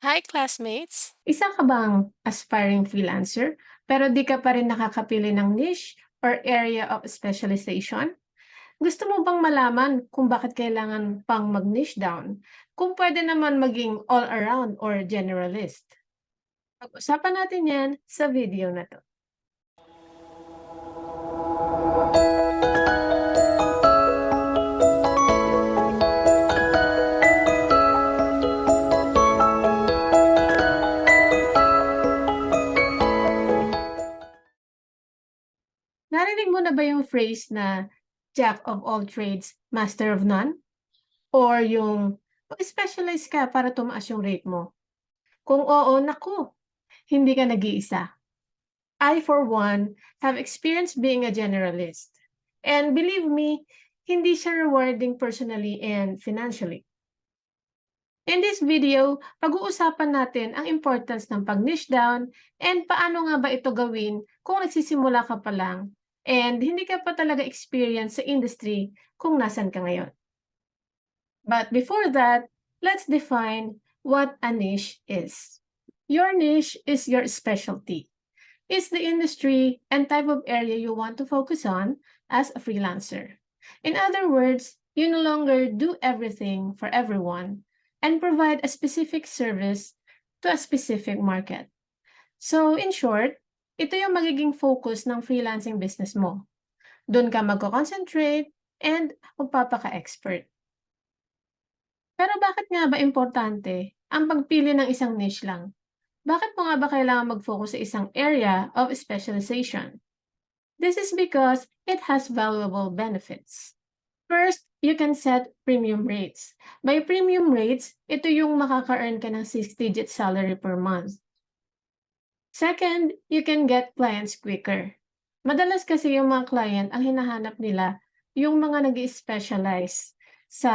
Hi, classmates! Isa ka bang aspiring freelancer pero di ka pa rin nakakapili ng niche or area of specialization? Gusto mo bang malaman kung bakit kailangan pang mag-niche down? Kung pwede naman maging all-around or generalist? Pag-usapan natin yan sa video na to. Narinig mo na ba yung phrase na Jack of all trades, master of none? Or yung mag-specialize ka para tumaas yung rate mo? Kung oo, naku, hindi ka nag-iisa. I, for one, have experienced being a generalist. And believe me, hindi siya rewarding personally and financially. In this video, pag-uusapan natin ang importance ng pag-niche down and paano nga ba ito gawin kung nagsisimula ka pa lang and hindi ka pa talaga experience sa industry kung nasan ka ngayon. But before that, let's define what a niche is. Your niche is your specialty. It's the industry and type of area you want to focus on as a freelancer. In other words, you no longer do everything for everyone and provide a specific service to a specific market. So, in short, ito yung magiging focus ng freelancing business mo. Doon ka magko-concentrate and magpapaka-expert. Pero bakit nga ba importante ang pagpili ng isang niche lang? Bakit mo nga ba kailangan mag-focus sa isang area of specialization? This is because it has valuable benefits. First, you can set premium rates. By premium rates, ito yung makaka-earn ka ng 6-digit salary per month. Second, you can get clients quicker. Madalas kasi yung mga client, ang hinahanap nila, yung mga nag-specialize sa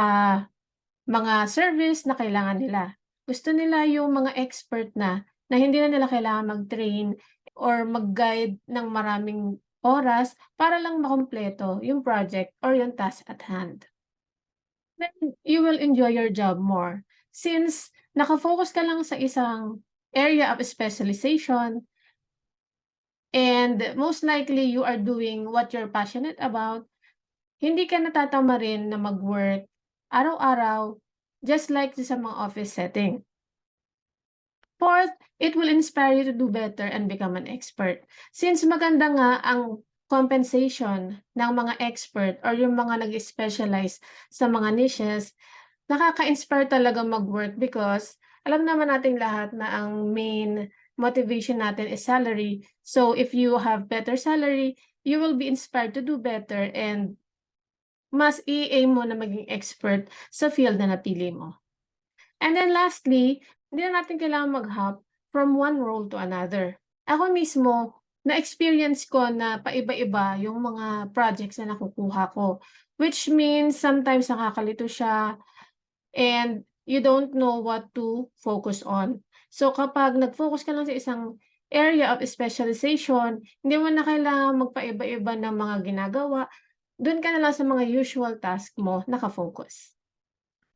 mga service na kailangan nila. Gusto nila yung mga expert na hindi na nila kailangan mag-train or mag-guide ng maraming oras para lang makumpleto yung project or yung task at hand. Then you will enjoy your job more since naka-focus ka lang sa isang area of specialization and most likely you are doing what you're passionate about, hindi ka natatama rin na mag-work araw-araw just like sa mga office setting. Fourth, it will inspire you to do better and become an expert. Since maganda nga ang compensation ng mga expert or yung mga nag-specialize sa mga niches, nakaka-inspire talaga mag-work because alam naman nating lahat na ang main motivation natin is salary. So if you have better salary, you will be inspired to do better and mas i-aim mo na maging expert sa field na napili mo. And then lastly, hindi na natin kailangan mag-hop from one role to another. Ako mismo, na-experience ko na paiba-iba yung mga projects na nakukuha ko. Which means sometimes nakakalito siya and you don't know what to focus on. So kapag nag-focus ka lang sa isang area of specialization, hindi mo na kailangan magpaiba-iba ng mga ginagawa, dun ka na lang sa mga usual task mo nakafocus.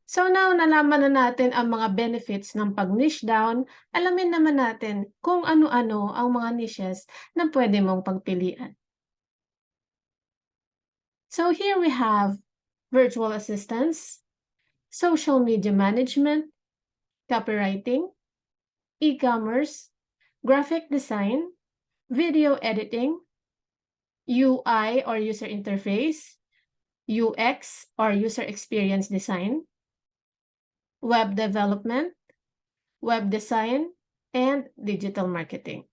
So now nalaman na natin ang mga benefits ng pag-niche down, alamin naman natin kung ano-ano ang mga niches na pwede mong pagpilian. So here we have virtual assistants, social media management, copywriting, e-commerce, graphic design, video editing, UI or user interface, UX or user experience design, web development, web design, and digital marketing.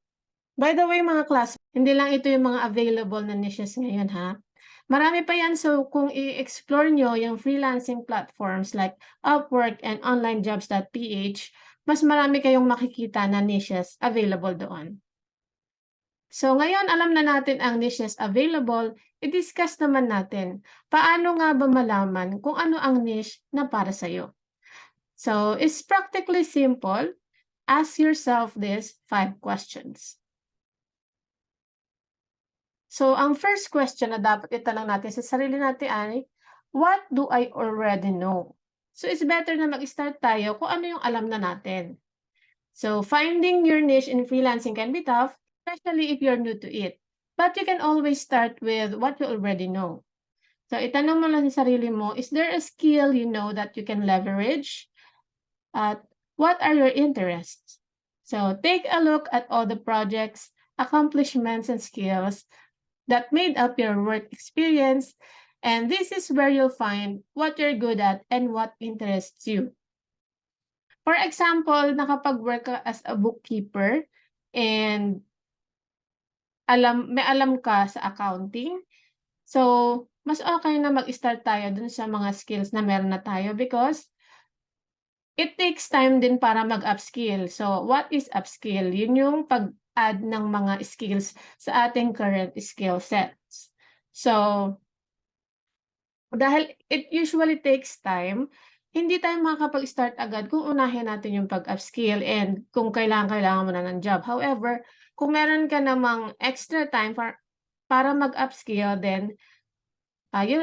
By the way mga class, hindi lang ito yung mga available na niches ngayon ha. Marami pa yan, so kung i-explore nyo yung freelancing platforms like Upwork and onlinejobs.ph, mas marami kayong makikita na niches available doon. So ngayon alam na natin ang niches available, i-discuss naman natin paano nga ba malaman kung ano ang niche na para sa'yo. So it's practically simple. Ask yourself these 5 questions. So ang first question na dapat itanong natin sa sarili natin ay, what do I already know? So it's better na mag-start tayo kung ano yung alam na natin. So finding your niche in freelancing can be tough, especially if you're new to it. But you can always start with what you already know. So itanong mo lang sa sarili mo, is there a skill you know that you can leverage? What are your interests? So take a look at all the projects, accomplishments, and skills that made up your work experience. And this is where you'll find what you're good at and what interests you. For example, nakapag-work ka as a bookkeeper and may alam ka sa accounting. So, mas okay na mag-start tayo dun sa mga skills na meron na tayo because it takes time din para mag-upskill. So, what is upskill? Yun yung pag-add ng mga skills sa ating current skill sets. So, dahil it usually takes time, hindi tayo makakapag-start agad kung unahin natin yung pag-upskill and kung kailangan mo na ng job. However, kung meron ka namang extra time para mag-upskill, then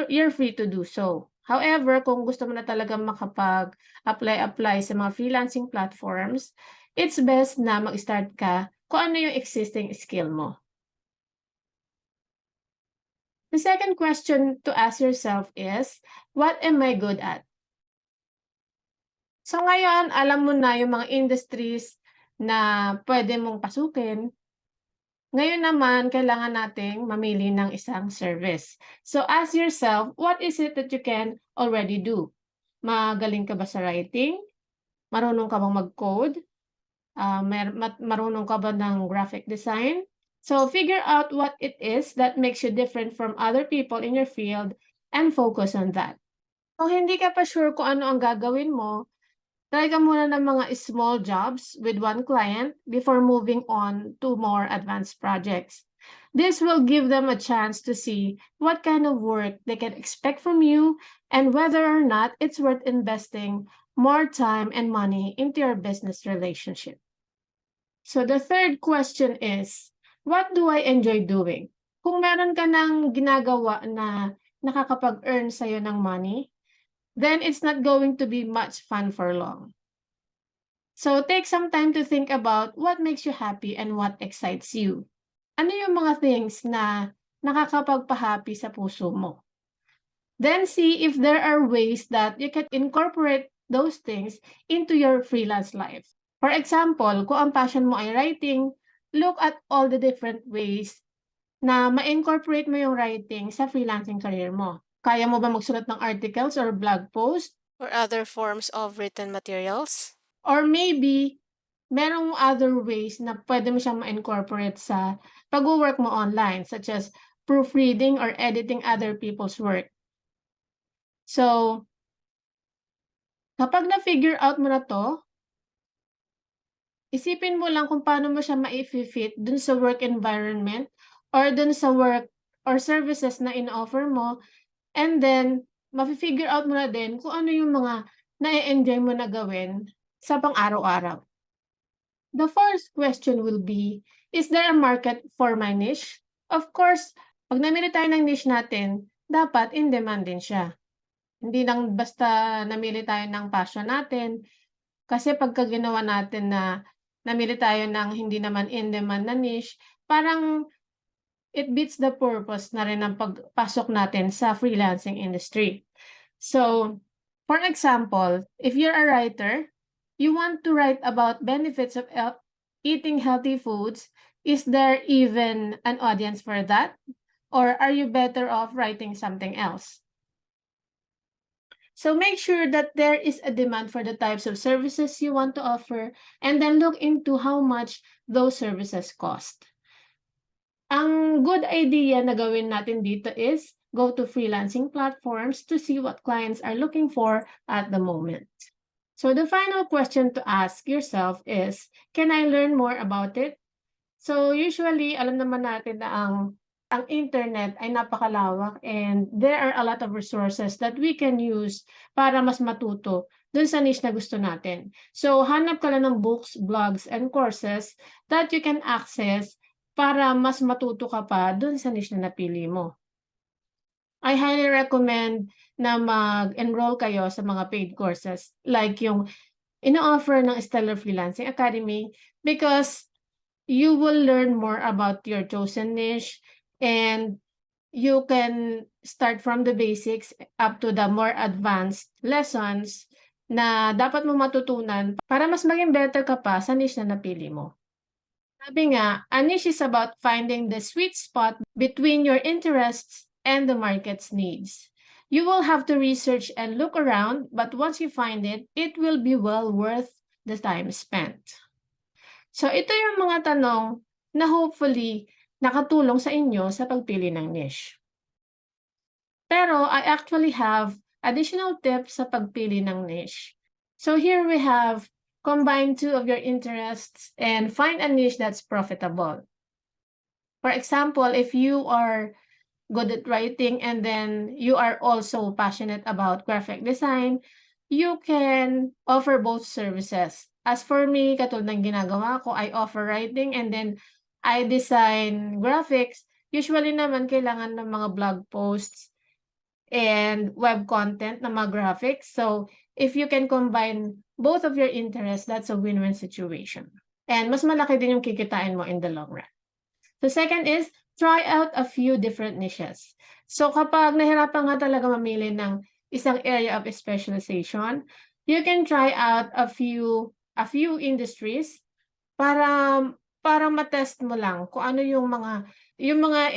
you're free to do so. However, kung gusto mo na talaga makapag-apply sa mga freelancing platforms, it's best na mag-start ka kung ano yung existing skill mo. The second question to ask yourself is, what am I good at? So ngayon, alam mo na yung mga industries na pwede mong pasukin. Ngayon naman, kailangan nating mamili ng isang service. So ask yourself, what is it that you can already do? Magaling ka ba sa writing? Marunong ka bang mag-code? Marunong ka ba ng graphic design? So figure out what it is that makes you different from other people in your field and focus on that. Kung hindi ka pa sure kung ano ang gagawin mo, try ka muna ng mga small jobs with one client before moving on to more advanced projects. This will give them a chance to see what kind of work they can expect from you and whether or not it's worth investing more time and money into your business relationship. So the third question is, what do I enjoy doing? Kung meron ka ng ginagawa na nakakapag-earn sa'yo ng money, then it's not going to be much fun for long. So take some time to think about what makes you happy and what excites you. Ano yung mga things na nakakapagpa-happy sa puso mo? Then see if there are ways that you can incorporate those things into your freelance life. For example, kung ang passion mo ay writing, look at all the different ways na ma-incorporate mo yung writing sa freelancing career mo. Kaya mo ba magsulat ng articles or blog post? or other forms of written materials? Or maybe, merong other ways na pwede mo siyang ma-incorporate sa pag-work mo online, such as proofreading or editing other people's work. So, kapag na-figure out mo na to, isipin mo lang kung paano mo siya ma-fit dun sa work environment or dun sa work or services na in-offer mo, and then mafi-figure out mo na din kung ano yung mga na-e-enjoy mo na gawin sa pang-araw-araw. The first question will be, is there a market for my niche? Of course, pag namili tayo ng niche natin, dapat in demand din siya. Hindi lang basta namili tayo ng passion natin, kasi pagka ginawa natin na namili tayo ng hindi naman in demand na niche, parang it beats the purpose na rin ng pagpasok natin sa freelancing industry. So, for example, if you're a writer, you want to write about benefits of eating healthy foods, is there even an audience for that? Or are you better off writing something else? So make sure that there is a demand for the types of services you want to offer, and then look into how much those services cost. Ang good idea na gawin natin dito is go to freelancing platforms to see what clients are looking for at the moment. So the final question to ask yourself is, can I learn more about it? So usually, alam naman natin na ang internet ay napakalawak and there are a lot of resources that we can use para mas matuto dun sa niche na gusto natin. So hanap ka lang ng books, blogs, and courses that you can access para mas matuto ka pa dun sa niche na napili mo. I highly recommend na mag-enroll kayo sa mga paid courses like yung ino-offer ng Stellar Freelancing Academy because you will learn more about your chosen niche and you can start from the basics up to the more advanced lessons na dapat mo matutunan para mas maging better ka pa sa niche na napili mo. Sabi nga, a niche is about finding the sweet spot between your interests and the market's needs. You will have to research and look around, but once you find it, it will be well worth the time spent. So ito yung mga tanong na hopefully nakatulong sa inyo sa pagpili ng niche. Pero I actually have additional tips sa pagpili ng niche. So here we have combine two of your interests and find a niche that's profitable. For example, if you are good at writing and then you are also passionate about graphic design, you can offer both services. As for me, katulad ng ginagawa ko, I offer writing and then I design graphics. Usually naman kailangan ng mga blog posts and web content na mga graphics. So if you can combine both of your interests, that's a win-win situation. And mas malaki din yung kikitain mo in the long run. The second is, try out a few different niches. So kapag nahirapan nga talaga mamili ng isang area of specialization, you can try out a few industries para matest mo lang kung ano yung mga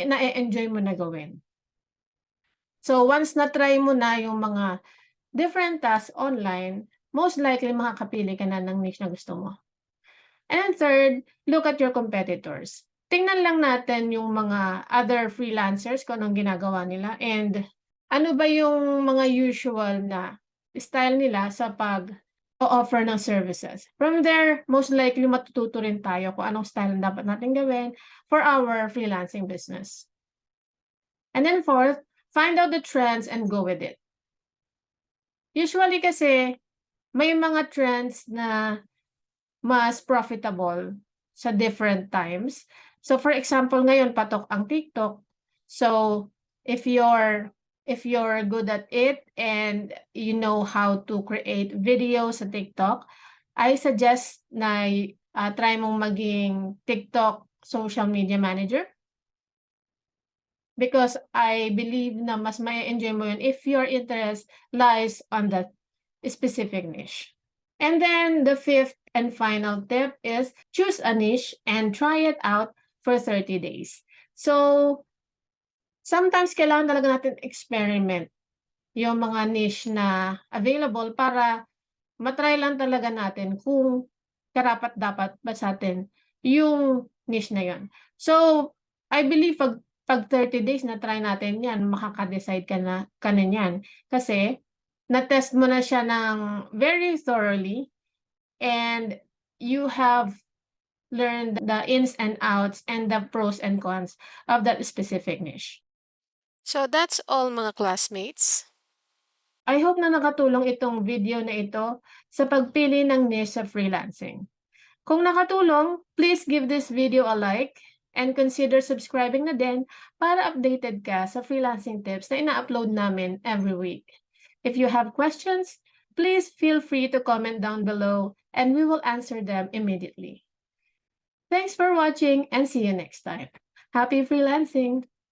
na-enjoy mo na gawin. So once na-try mo na yung mga different tasks online, most likely makakapili ka na ng niche na gusto mo. And then third, look at your competitors. Tingnan lang natin yung mga other freelancers kung anong ginagawa nila and ano ba yung mga usual na style nila sa pag-o-offer ng services. From there, most likely matututo rin tayo kung anong style ang dapat natin gawin for our freelancing business. And then fourth, find out the trends and go with it. Usually kasi, may mga trends na mas profitable sa different times. So for example, ngayon patok ang TikTok. So if you're good at it and you know how to create videos sa TikTok, I suggest na try mong maging TikTok social media manager. Because I believe na mas ma-enjoy mo yun if your interest lies on that specific niche. And then the fifth and final tip is choose a niche and try it out for 30 days. So sometimes kailangan talaga natin experiment yung mga niche na available para matry lang talaga natin kung karapat-dapat ba sa atin yung niche na yun. So I believe pag 30 days na try natin yan, makaka-decide ka na yan. Kasi na-test mo na siya ng very thoroughly and you have learned the ins and outs and the pros and cons of that specific niche. So that's all mga classmates. I hope na nakatulong itong video na ito sa pagpili ng niche sa freelancing. Kung nakatulong, please give this video a like and consider subscribing na din para updated ka sa freelancing tips na ina-upload namin every week. If you have questions, please feel free to comment down below and we will answer them immediately. Thanks for watching and see you next time. Happy freelancing!